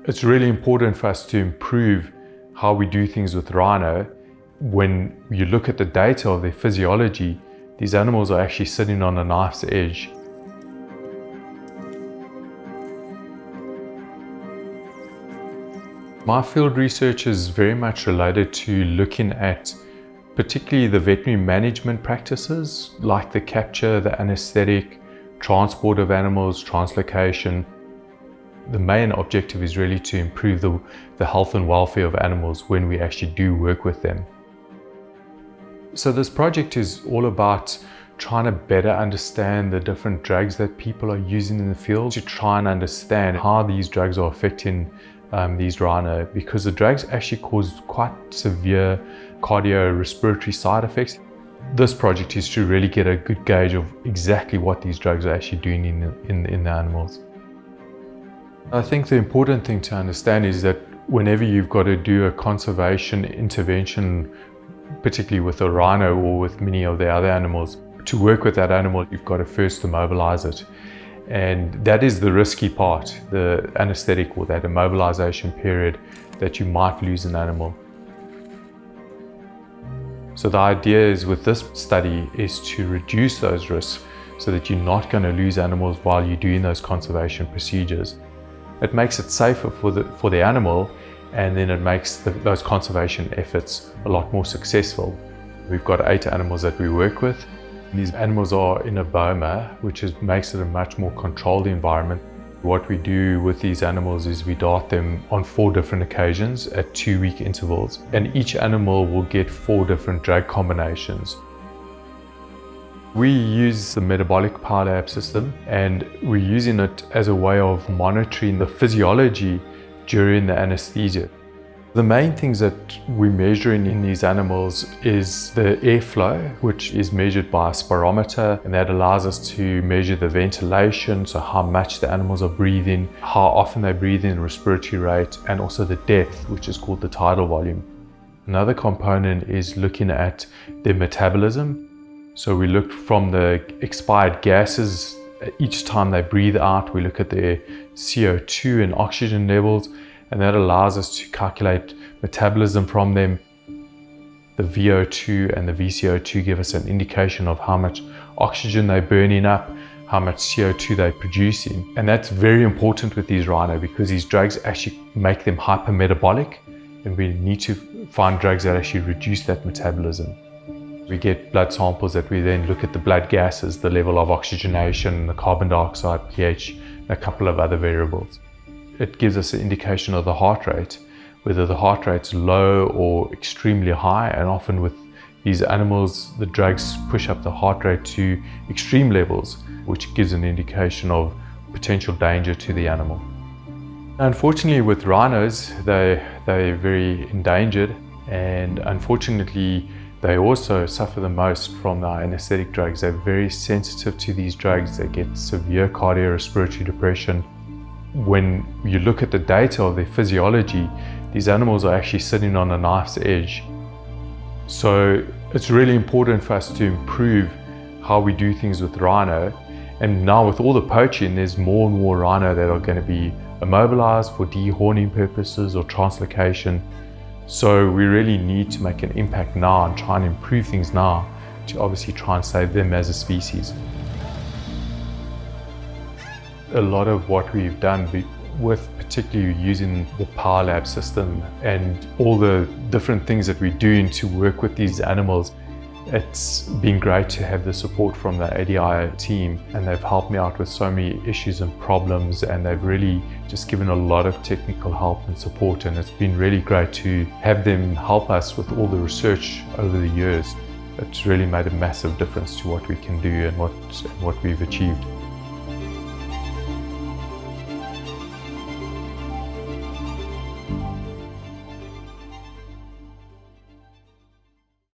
It's really important for us to improve how we do things with rhino. When you look at the data of their physiology, these animals are actually sitting on a knife's edge. My field research is very much related to looking at particularly the veterinary management practices like the capture, the anesthetic, transport of animals, translocation. The main objective is really to improve the health and welfare of animals when we actually do work with them. So this project is all about trying to better understand the different drugs that people are using in the field, to try and understand how these drugs are affecting these rhino, because the drugs actually cause quite severe cardiorespiratory side effects. This project is to really get a good gauge of exactly what these drugs are actually doing in the animals. I think the important thing to understand is that whenever you've got to do a conservation intervention, particularly with a rhino or with many of the other animals, to work with that animal, you've got to first immobilize it. And that is the risky part, the anesthetic or that immobilization period that you might lose an animal. So the idea is with this study is to reduce those risks so that you're not going to lose animals while you're doing those conservation procedures. It makes it safer for the animal, and then it makes those conservation efforts a lot more successful. We've got 8 animals that we work with. These animals are in a boma, which makes it a much more controlled environment. What we do with these animals is we dart them on 4 different occasions at 2-week intervals, and each animal will get 4 different drug combinations. We use the metabolic power lab system, and we're using it as a way of monitoring the physiology during the anesthesia. The main things that we're measuring in these animals is the airflow, which is measured by a spirometer, and that allows us to measure the ventilation, so how much the animals are breathing, how often they breathe in, respiratory rate, and also the depth, which is called the tidal volume. Another component is looking at their metabolism. So we look from the expired gases. Each time they breathe out, we look at their CO2 and oxygen levels, and that allows us to calculate metabolism from them. The VO2 and the VCO2 give us an indication of how much oxygen they're burning up, how much CO2 they're producing. And that's very important with these rhino, because these drugs actually make them hypermetabolic, and we need to find drugs that actually reduce that metabolism. We get blood samples that we then look at the blood gases, the level of oxygenation, the carbon dioxide, pH, and a couple of other variables. It gives us an indication of the heart rate, whether the heart rate's low or extremely high, and often with these animals, the drugs push up the heart rate to extreme levels, which gives an indication of potential danger to the animal. Unfortunately, with rhinos, they're very endangered, and unfortunately, they also suffer the most from our anesthetic drugs. They're very sensitive to these drugs. They get severe cardiorespiratory depression. When you look at the data of their physiology, these animals are actually sitting on a knife's edge. So it's really important for us to improve how we do things with rhino. And now with all the poaching, there's more and more rhino that are going to be immobilized for dehorning purposes or translocation. So we really need to make an impact now and try and improve things now to obviously try and save them as a species. A lot of what we've done with particularly using the Power Lab system and all the different things that we're doing to work with these animals, it's been great to have the support from the ADI team, and they've helped me out with so many issues and problems, and they've really just given a lot of technical help and support, and it's been really great to have them help us with all the research over the years. It's really made a massive difference to what we can do and what we've achieved.